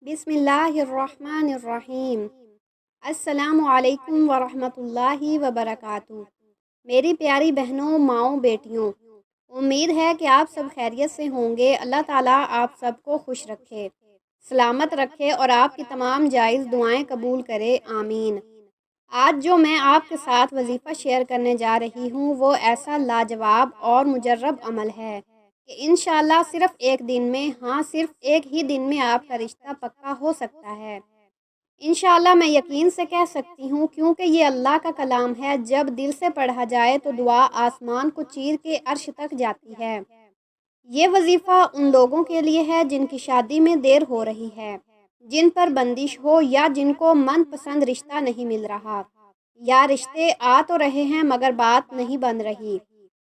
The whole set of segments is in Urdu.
بسم اللہ الرحمن الرحیم۔ السلام علیکم ورحمۃ اللہ وبرکاتہ۔ میری پیاری بہنوں، ماؤں، بیٹیوں، امید ہے کہ آپ سب خیریت سے ہوں گے۔ اللہ تعالیٰ آپ سب کو خوش رکھے، سلامت رکھے اور آپ کی تمام جائز دعائیں قبول کرے، آمین۔ آج جو میں آپ کے ساتھ وظیفہ شیئر کرنے جا رہی ہوں وہ ایسا لاجواب اور مجرب عمل ہے کہ انشاءاللہ صرف ایک دن میں، صرف ایک ہی دن میں آپ کا رشتہ پکا ہو سکتا ہے۔ انشاءاللہ میں یقین سے کہہ سکتی ہوں، کیونکہ یہ اللہ کا کلام ہے۔ جب دل سے پڑھا جائے تو دعا آسمان کو چیر کے عرش تک جاتی ہے۔ یہ وظیفہ ان لوگوں کے لیے ہے جن کی شادی میں دیر ہو رہی ہے، جن پر بندش ہو، یا جن کو من پسند رشتہ نہیں مل رہا، یا رشتے آ تو رہے ہیں مگر بات نہیں بن رہی،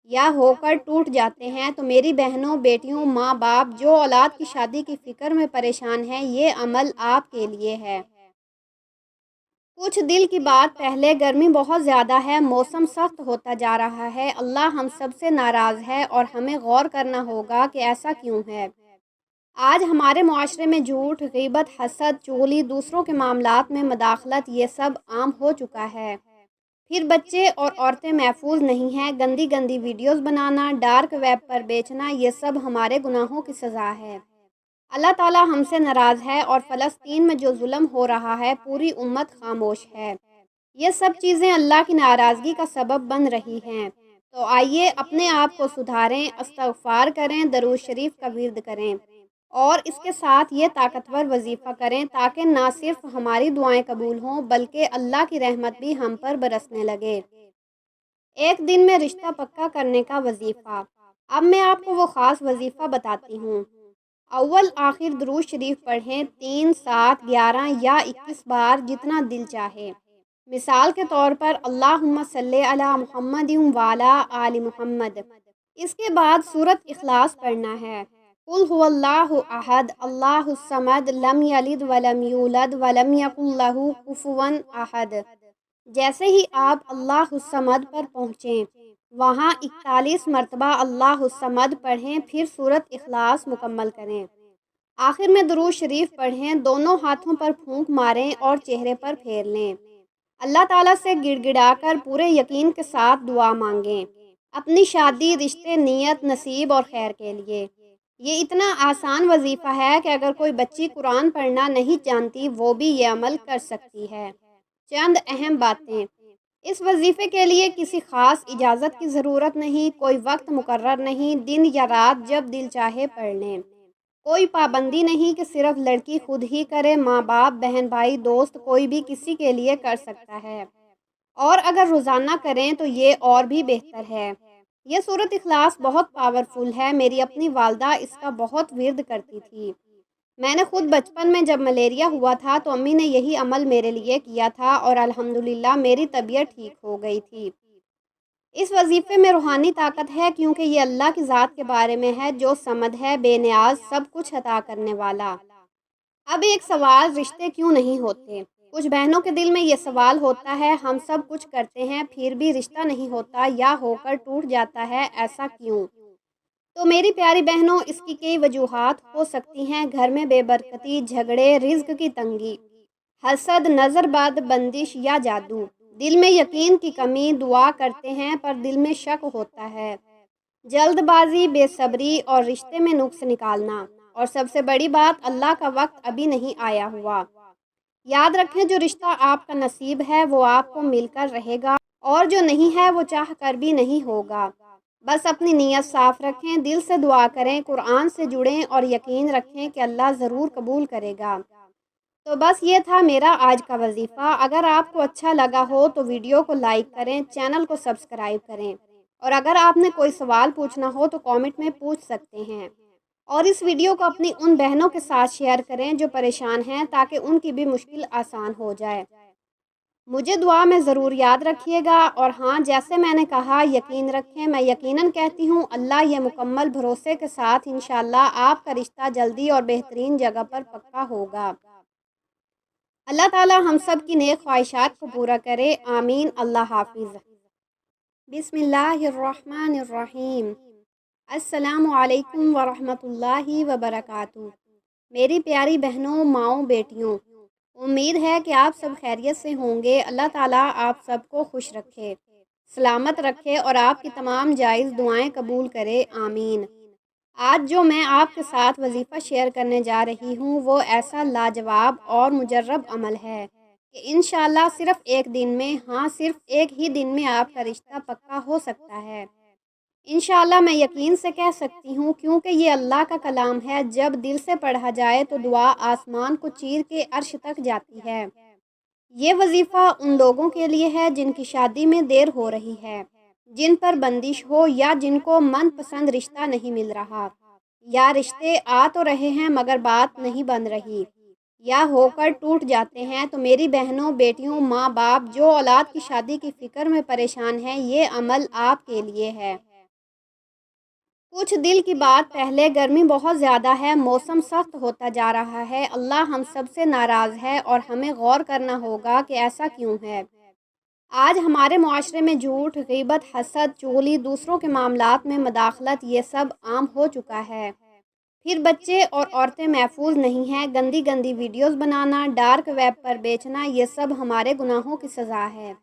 یا ہو کر ٹوٹ جاتے ہیں۔ تو میری بہنوں، بیٹیوں، ماں باپ جو اولاد کی شادی کی فکر میں پریشان ہیں، یہ عمل آپ کے لیے ہے۔ کچھ دل کی بات پہلے، گرمی بہت زیادہ ہے، موسم سخت ہوتا جا رہا ہے، اللہ ہم سب سے ناراض ہے اور ہمیں غور کرنا ہوگا کہ ایسا کیوں ہے۔ آج ہمارے معاشرے میں جھوٹ، غیبت، حسد، چغلی، دوسروں کے معاملات میں مداخلت، یہ سب عام ہو چکا ہے۔ پھر بچے اور عورتیں محفوظ نہیں ہیں۔ گندی گندی ویڈیوز بنانا، ڈارک ویب پر بیچنا، یہ سب ہمارے گناہوں کی سزا ہے۔ اللہ تعالیٰ ہم سے ناراض ہے اور فلسطین میں جو ظلم ہو رہا ہے، پوری امت خاموش ہے۔ یہ سب چیزیں اللہ کی ناراضگی کا سبب بن رہی ہیں۔ تو آئیے اپنے آپ کو سدھاریں، استغفار کریں، درود شریف کا ورد کریں اور اس کے ساتھ یہ طاقتور وظیفہ کریں تاکہ نہ صرف ہماری دعائیں قبول ہوں بلکہ اللہ کی رحمت بھی ہم پر برسنے لگے۔ ایک دن میں رشتہ پکا کرنے کا وظیفہ۔ اب میں آپ کو وہ خاص وظیفہ بتاتی ہوں۔ اول آخر درود شریف پڑھیں، 3، 7، 11 یا 21 بار، جتنا دل چاہے۔ مثال کے طور پر اللہم صلی علی محمد وعلی آل محمد۔ اس کے بعد سورۃ اخلاص پڑھنا ہے۔ قل هو اللہ احد اللہ الصمد لم یلد ولم یولد ولم یکن لہ کفوا احد۔ جیسے ہی آپ اللہ الصمد پر پہنچیں، وہاں 41 مرتبہ اللہ الصمد پڑھیں، پھر سورۃ اخلاص مکمل کریں۔ آخر میں درود شریف پڑھیں، دونوں ہاتھوں پر پھونک ماریں اور چہرے پر پھیر لیں۔ اللہ تعالیٰ سے گڑ گڑا کر پورے یقین کے ساتھ دعا مانگیں، اپنی شادی، رشتے، نیت، نصیب اور خیر کے لیے۔ یہ اتنا آسان وظیفہ ہے کہ اگر کوئی بچی قرآن پڑھنا نہیں جانتی وہ بھی یہ عمل کر سکتی ہے۔ چند اہم باتیں۔ اس وظیفے کے لیے کسی خاص اجازت کی ضرورت نہیں، کوئی وقت مقرر نہیں، دن یا رات جب دل چاہے پڑھ لیں۔ کوئی پابندی نہیں کہ صرف لڑکی خود ہی کرے، ماں باپ، بہن بھائی، دوست، کوئی بھی کسی کے لیے کر سکتا ہے، اور اگر روزانہ کریں تو یہ اور بھی بہتر ہے۔ یہ سورۃ اخلاص بہت پاورفل ہے، میری اپنی والدہ اس کا بہت ورد کرتی تھی۔ میں نے خود بچپن میں جب ملیریا ہوا تھا تو امی نے یہی عمل میرے لیے کیا تھا اور الحمدللہ میری طبیعت ٹھیک ہو گئی تھی۔ اس وظیفے میں روحانی طاقت ہے، کیونکہ یہ اللہ کی ذات کے بارے میں ہے جو صمد ہے، بے نیاز، سب کچھ عطا کرنے والا۔ اب ایک سوال، رشتے کیوں نہیں ہوتے؟ کچھ بہنوں کے دل میں یہ سوال ہوتا ہے، ہم سب کچھ کرتے ہیں پھر بھی رشتہ نہیں ہوتا یا ہو کر ٹوٹ جاتا ہے، ایسا کیوں؟ تو میری پیاری بہنوں، اس کی کئی وجوہات ہو سکتی ہیں۔ گھر میں بے برکتی، جھگڑے، رزق کی تنگی، حسد، نظر بد، بندش یا جادو، دل میں یقین کی کمی، دعا کرتے ہیں پر دل میں شک ہوتا ہے، جلد بازی، بے صبری اور رشتے میں نقص نکالنا، اور سب سے بڑی بات، اللہ کا وقت ابھی نہیں آیا ہوا۔ یاد رکھیں، جو رشتہ آپ کا نصیب ہے وہ آپ کو مل کر رہے گا، اور جو نہیں ہے وہ چاہ کر بھی نہیں ہوگا۔ بس اپنی نیت صاف رکھیں، دل سے دعا کریں، قرآن سے جڑیں اور یقین رکھیں کہ اللہ ضرور قبول کرے گا۔ تو بس یہ تھا میرا آج کا وظیفہ۔ اگر آپ کو اچھا لگا ہو تو ویڈیو کو لائک کریں، چینل کو سبسکرائب کریں، اور اگر آپ نے کوئی سوال پوچھنا ہو تو کامنٹ میں پوچھ سکتے ہیں، اور اس ویڈیو کو اپنی ان بہنوں کے ساتھ شیئر کریں جو پریشان ہیں تاکہ ان کی بھی مشکل آسان ہو جائے۔ مجھے دعا میں ضرور یاد رکھیے گا، اور جیسے میں نے کہا، یقین رکھیں، میں یقیناً کہتی ہوں اللہ یہ مکمل بھروسے کے ساتھ انشاءاللہ آپ کا رشتہ جلدی اور بہترین جگہ پر پکا ہوگا۔ اللہ تعالیٰ ہم سب کی نیک خواہشات کو پورا کرے، آمین۔ اللہ حافظ۔ بسم اللہ الرحمن الرحیم۔ السلام علیکم ورحمۃ اللہ وبرکاتہ۔ میری پیاری بہنوں، ماؤں، بیٹیوں، امید ہے کہ آپ سب خیریت سے ہوں گے۔ اللہ تعالیٰ آپ سب کو خوش رکھے، سلامت رکھے اور آپ کی تمام جائز دعائیں قبول کرے، آمین۔ آج جو میں آپ کے ساتھ وظیفہ شیئر کرنے جا رہی ہوں وہ ایسا لاجواب اور مجرب عمل ہے کہ انشاءاللہ صرف ایک دن میں، ہاں صرف ایک ہی دن میں آپ کا رشتہ پکا ہو سکتا ہے۔ انشاءاللہ میں یقین سے کہہ سکتی ہوں کیونکہ یہ اللہ کا کلام ہے، جب دل سے پڑھا جائے تو دعا آسمان کو چیر کے عرش تک جاتی ہے۔ یہ وظیفہ ان لوگوں کے لیے ہے جن کی شادی میں دیر ہو رہی ہے، جن پر بندش ہو یا جن کو من پسند رشتہ نہیں مل رہا، یا رشتے آ تو رہے ہیں مگر بات نہیں بن رہی، یا ہو کر ٹوٹ جاتے ہیں۔ تو میری بہنوں، بیٹیوں، ماں باپ جو اولاد کی شادی کی فکر میں پریشان ہیں، یہ عمل آپ کے لیے ہے۔ کچھ دل کی بات پہلے، گرمی بہت زیادہ ہے، موسم سخت ہوتا جا رہا ہے، اللہ ہم سب سے ناراض ہے اور ہمیں غور کرنا ہوگا کہ ایسا کیوں ہے۔ آج ہمارے معاشرے میں جھوٹ، غیبت، حسد، چغلی، دوسروں کے معاملات میں مداخلت، یہ سب عام ہو چکا ہے۔ پھر بچے اور عورتیں محفوظ نہیں ہیں، گندی گندی ویڈیوز بنانا، ڈارک ویب پر بیچنا، یہ سب ہمارے گناہوں کی سزا ہے۔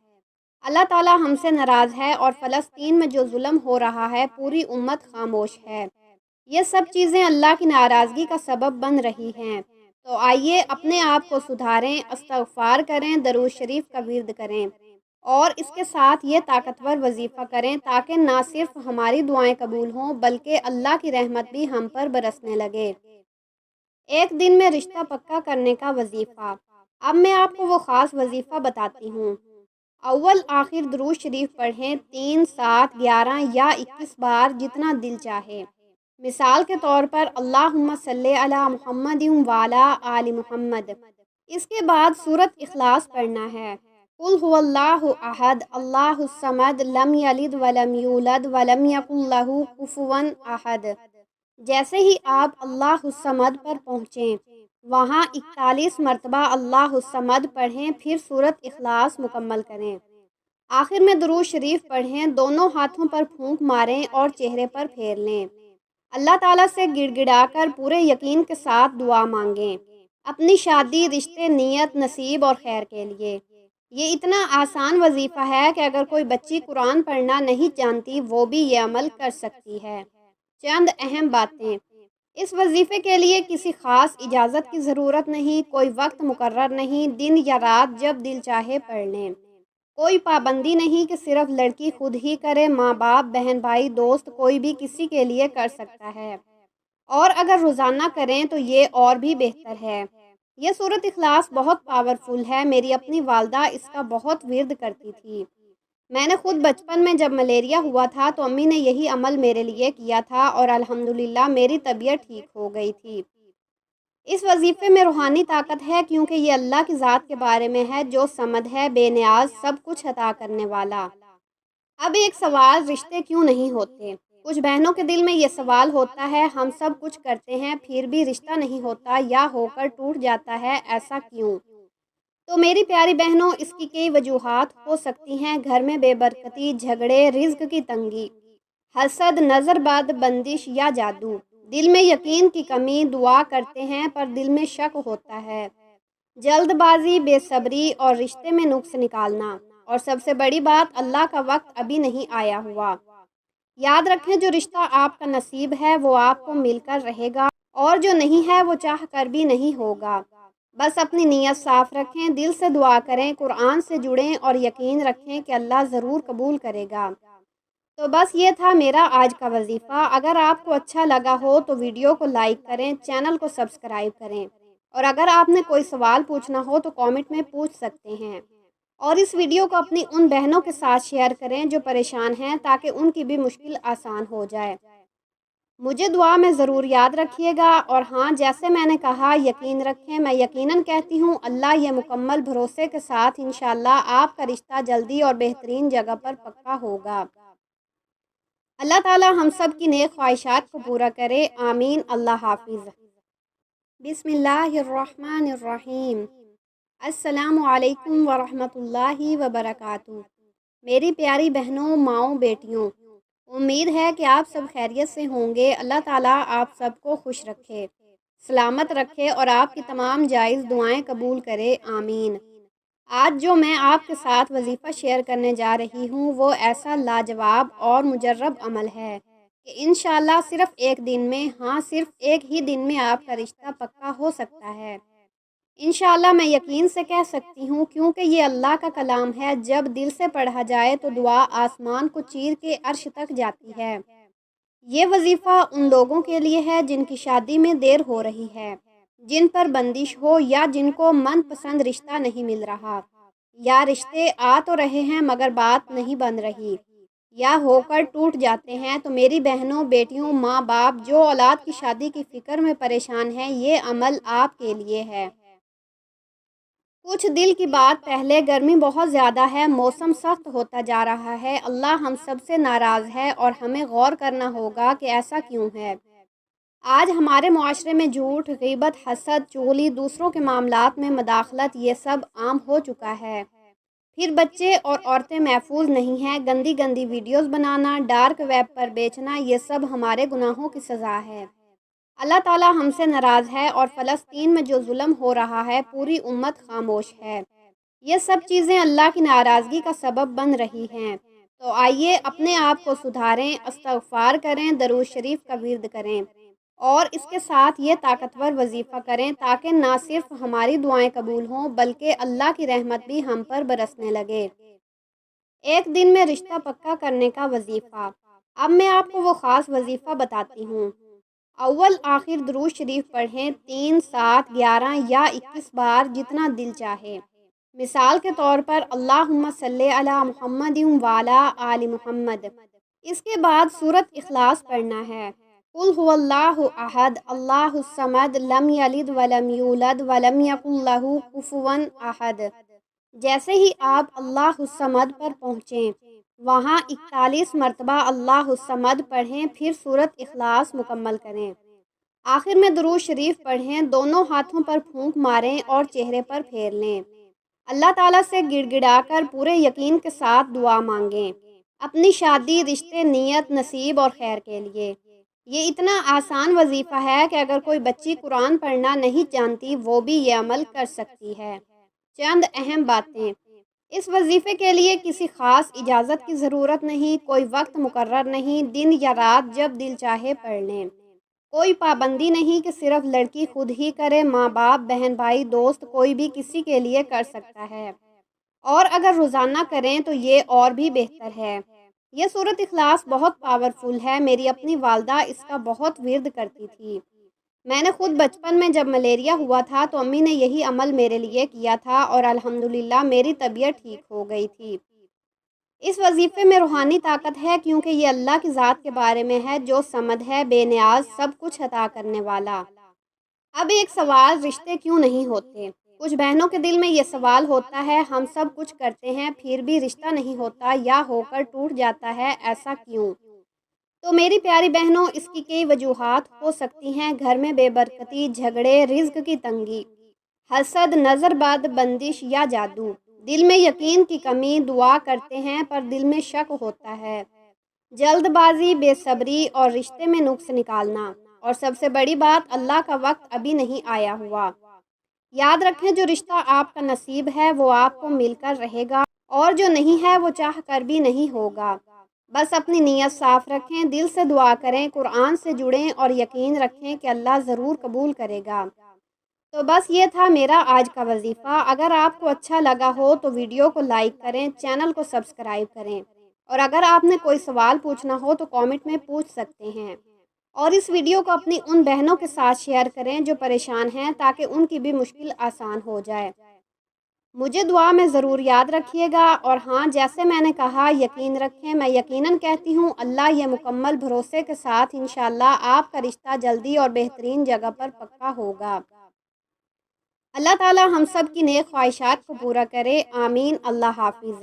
اللہ تعالیٰ ہم سے ناراض ہے اور فلسطین میں جو ظلم ہو رہا ہے پوری امت خاموش ہے۔ یہ سب چیزیں اللہ کی ناراضگی کا سبب بن رہی ہیں۔ تو آئیے اپنے آپ کو سدھاریں، استغفار کریں، درود شریف کا ورد کریں اور اس کے ساتھ یہ طاقتور وظیفہ کریں تاکہ نہ صرف ہماری دعائیں قبول ہوں بلکہ اللہ کی رحمت بھی ہم پر برسنے لگے۔ ایک دن میں رشتہ پکا کرنے کا وظیفہ۔ اب میں آپ کو وہ خاص وظیفہ بتاتی ہوں۔ اول آخر درود شریف پڑھیں، 3، 7، 11 یا 21 بار، جتنا دل چاہے۔ مثال کے طور پر اللہم صلی علی محمد وعلی آل محمد۔ اس کے بعد سورۃ اخلاص پڑھنا ہے۔ قل هو اللہ احد اللہ الصمد لم یلد ولم یولد ولم یکن لہ کفوا احد۔ جیسے ہی آپ اللہ الصمد پر پہنچیں وہاں 41 مرتبہ اللہ الصمد پڑھیں، پھر سورۃ اخلاص مکمل کریں۔ آخر میں درود شریف پڑھیں، دونوں ہاتھوں پر پھونک ماریں اور چہرے پر پھیر لیں۔ اللہ تعالیٰ سے گڑ گڑا کر پورے یقین کے ساتھ دعا مانگیں، اپنی شادی، رشتے، نیت، نصیب اور خیر کے لیے۔ یہ اتنا آسان وظیفہ ہے کہ اگر کوئی بچی قرآن پڑھنا نہیں جانتی وہ بھی یہ عمل کر سکتی ہے۔ چند اہم باتیں۔ اس وظیفے کے لیے کسی خاص اجازت کی ضرورت نہیں، کوئی وقت مقرر نہیں، دن یا رات جب دل چاہے پڑھ لیں۔ کوئی پابندی نہیں کہ صرف لڑکی خود ہی کرے، ماں باپ، بہن بھائی، دوست، کوئی بھی کسی کے لیے کر سکتا ہے، اور اگر روزانہ کریں تو یہ اور بھی بہتر ہے۔ یہ سورۃ اخلاص بہت پاورفل ہے، میری اپنی والدہ اس کا بہت ورد کرتی تھی۔ میں نے خود بچپن میں جب ملیریا ہوا تھا تو امی نے یہی عمل میرے لیے کیا تھا اور الحمدللہ میری طبیعت ٹھیک ہو گئی تھی۔ اس وظیفے میں روحانی طاقت ہے کیونکہ یہ اللہ کی ذات کے بارے میں ہے جو صمد ہے، بے نیاز، سب کچھ عطا کرنے والا۔ اب ایک سوال، رشتے کیوں نہیں ہوتے؟ کچھ بہنوں کے دل میں یہ سوال ہوتا ہے، ہم سب کچھ کرتے ہیں پھر بھی رشتہ نہیں ہوتا یا ہو کر ٹوٹ جاتا ہے، ایسا کیوں؟ تو میری پیاری بہنوں، اس کی کئی وجوہات ہو سکتی ہیں۔ گھر میں بے برکتی، جھگڑے، رزق کی تنگی، حسد، نظر بد، بندش یا جادو، دل میں یقین کی کمی، دعا کرتے ہیں پر دل میں شک ہوتا ہے، جلد بازی، بے صبری اور رشتے میں نقص نکالنا، اور سب سے بڑی بات، اللہ کا وقت ابھی نہیں آیا ہوا۔ یاد رکھیں، جو رشتہ آپ کا نصیب ہے وہ آپ کو مل کر رہے گا اور جو نہیں ہے وہ چاہ کر بھی نہیں ہوگا۔ بس اپنی نیت صاف رکھیں، دل سے دعا کریں، قرآن سے جڑیں اور یقین رکھیں کہ اللہ ضرور قبول کرے گا۔ تو بس یہ تھا میرا آج کا وظیفہ۔ اگر آپ کو اچھا لگا ہو تو ویڈیو کو لائک کریں، چینل کو سبسکرائب کریں، اور اگر آپ نے کوئی سوال پوچھنا ہو تو کامنٹ میں پوچھ سکتے ہیں، اور اس ویڈیو کو اپنی ان بہنوں کے ساتھ شیئر کریں جو پریشان ہیں تاکہ ان کی بھی مشکل آسان ہو جائے۔ مجھے دعا میں ضرور یاد رکھیے گا، اور ہاں، جیسے میں نے کہا، یقین رکھیں، میں یقیناً کہتی ہوں اللہ یہ مکمل بھروسے کے ساتھ انشاءاللہ آپ کا رشتہ جلدی اور بہترین جگہ پر پکا ہوگا۔ اللہ تعالی ہم سب کی نیک خواہشات کو پورا کرے، آمین۔ اللہ حافظ۔ بسم اللہ الرحمن الرحیم۔ السلام علیکم ورحمۃ اللہ وبرکاتہ۔ میری پیاری بہنوں، ماؤں، بیٹیوں، امید ہے کہ آپ سب خیریت سے ہوں گے۔ اللہ تعالیٰ آپ سب کو خوش رکھے، سلامت رکھے اور آپ کی تمام جائز دعائیں قبول کرے، آمین۔ آج جو میں آپ کے ساتھ وظیفہ شیئر کرنے جا رہی ہوں وہ ایسا لاجواب اور مجرب عمل ہے کہ انشاءاللہ صرف ایک دن میں، ہاں صرف ایک ہی دن میں آپ کا رشتہ پکا ہو سکتا ہے۔ انشاءاللہ میں یقین سے کہہ سکتی ہوں، کیونکہ یہ اللہ کا کلام ہے، جب دل سے پڑھا جائے تو دعا آسمان کو چیر کے عرش تک جاتی ہے۔ یہ وظیفہ ان لوگوں کے لیے ہے جن کی شادی میں دیر ہو رہی ہے، جن پر بندش ہو، یا جن کو من پسند رشتہ نہیں مل رہا، یا رشتے آ تو رہے ہیں مگر بات نہیں بن رہی، یا ہو کر ٹوٹ جاتے ہیں۔ تو میری بہنوں، بیٹیوں، ماں باپ جو اولاد کی شادی کی فکر میں پریشان ہیں، یہ عمل آپ کے لیے ہے۔ کچھ دل کی بات پہلے، گرمی بہت زیادہ ہے، موسم سخت ہوتا جا رہا ہے، اللہ ہم سب سے ناراض ہے اور ہمیں غور کرنا ہوگا کہ ایسا کیوں ہے۔ آج ہمارے معاشرے میں جھوٹ، غیبت، حسد، چغلی، دوسروں کے معاملات میں مداخلت، یہ سب عام ہو چکا ہے۔ پھر بچے اور عورتیں محفوظ نہیں ہیں، گندی گندی ویڈیوز بنانا، ڈارک ویب پر بیچنا، یہ سب ہمارے گناہوں کی سزا ہے۔ اللہ تعالی ہم سے ناراض ہے، اور فلسطین میں جو ظلم ہو رہا ہے پوری امت خاموش ہے۔ یہ سب چیزیں اللہ کی ناراضگی کا سبب بن رہی ہیں۔ تو آئیے اپنے آپ کو سدھاریں، استغفار کریں، درود شریف کا ورد کریں، اور اس کے ساتھ یہ طاقتور وظیفہ کریں تاکہ نہ صرف ہماری دعائیں قبول ہوں بلکہ اللہ کی رحمت بھی ہم پر برسنے لگے۔ ایک دن میں رشتہ پکا کرنے کا وظیفہ۔ اب میں آپ کو وہ خاص وظیفہ بتاتی ہوں۔ اول آخر درود شریف پڑھیں، 3، 7، 11 یا 21 بار، جتنا دل چاہے۔ مثال کے طور پر اللہم صلی علی محمد وعلی آل محمد۔ اس کے بعد سورۃ اخلاص پڑھنا ہے۔ قل هو اللہ احد اللہ الصمد لم یلد ولم یولد ولم یکن لہ کفوا احد۔ جیسے ہی آپ اللہ الصمد پر پہنچیں، وہاں 41 مرتبہ اللہ الصمد پڑھیں، پھر سورۃ اخلاص مکمل کریں۔ آخر میں درود شریف پڑھیں، دونوں ہاتھوں پر پھونک ماریں اور چہرے پر پھیر لیں۔ اللہ تعالیٰ سے گڑ گڑا کر پورے یقین کے ساتھ دعا مانگیں، اپنی شادی، رشتے، نیت، نصیب اور خیر کے لیے۔ یہ اتنا آسان وظیفہ ہے کہ اگر کوئی بچی قرآن پڑھنا نہیں جانتی وہ بھی یہ عمل کر سکتی ہے۔ چند اہم باتیں۔ اس وظیفے کے لیے کسی خاص اجازت کی ضرورت نہیں، کوئی وقت مقرر نہیں، دن یا رات جب دل چاہے پڑھ لیں۔ کوئی پابندی نہیں کہ صرف لڑکی خود ہی کرے، ماں باپ، بہن بھائی، دوست، کوئی بھی کسی کے لیے کر سکتا ہے، اور اگر روزانہ کریں تو یہ اور بھی بہتر ہے۔ یہ سورۃ اخلاص بہت پاورفل ہے، میری اپنی والدہ اس کا بہت ورد کرتی تھی۔ میں نے خود بچپن میں جب ملیریا ہوا تھا تو امی نے یہی عمل میرے لیے کیا تھا، اور الحمدللہ میری طبیعت ٹھیک ہو گئی تھی۔ اس وظیفے میں روحانی طاقت ہے، کیونکہ یہ اللہ کی ذات کے بارے میں ہے جو صمد ہے، بے نیاز، سب کچھ عطا کرنے والا۔ اب ایک سوال، رشتے کیوں نہیں ہوتے؟ کچھ بہنوں کے دل میں یہ سوال ہوتا ہے، ہم سب کچھ کرتے ہیں پھر بھی رشتہ نہیں ہوتا، یا ہو کر ٹوٹ جاتا ہے، ایسا کیوں؟ تو میری پیاری بہنوں، اس کی کئی وجوہات ہو سکتی ہیں۔ گھر میں بے برکتی، جھگڑے، رزق کی تنگی، حسد، نظر بد، بندش یا جادو، دل میں یقین کی کمی، دعا کرتے ہیں پر دل میں شک ہوتا ہے، جلد بازی، بے صبری اور رشتے میں نقص نکالنا، اور سب سے بڑی بات، اللہ کا وقت ابھی نہیں آیا ہوا۔ یاد رکھیں، جو رشتہ آپ کا نصیب ہے وہ آپ کو مل کر رہے گا، اور جو نہیں ہے وہ چاہ کر بھی نہیں ہوگا۔ بس اپنی نیت صاف رکھیں، دل سے دعا کریں، قرآن سے جڑیں اور یقین رکھیں کہ اللہ ضرور قبول کرے گا۔ تو بس یہ تھا میرا آج کا وظیفہ۔ اگر آپ کو اچھا لگا ہو تو ویڈیو کو لائک کریں، چینل کو سبسکرائب کریں، اور اگر آپ نے کوئی سوال پوچھنا ہو تو کامنٹ میں پوچھ سکتے ہیں، اور اس ویڈیو کو اپنی ان بہنوں کے ساتھ شیئر کریں جو پریشان ہیں تاکہ ان کی بھی مشکل آسان ہو جائے۔ مجھے دعا میں ضرور یاد رکھیے گا، اور ہاں، جیسے میں نے کہا، یقین رکھیں، میں یقیناً کہتی ہوں اللہ یہ مکمل بھروسے کے ساتھ انشاءاللہ آپ کا رشتہ جلدی اور بہترین جگہ پر پکا ہوگا۔ اللہ تعالی ہم سب کی نیک خواہشات کو پورا کرے، آمین۔ اللہ حافظ۔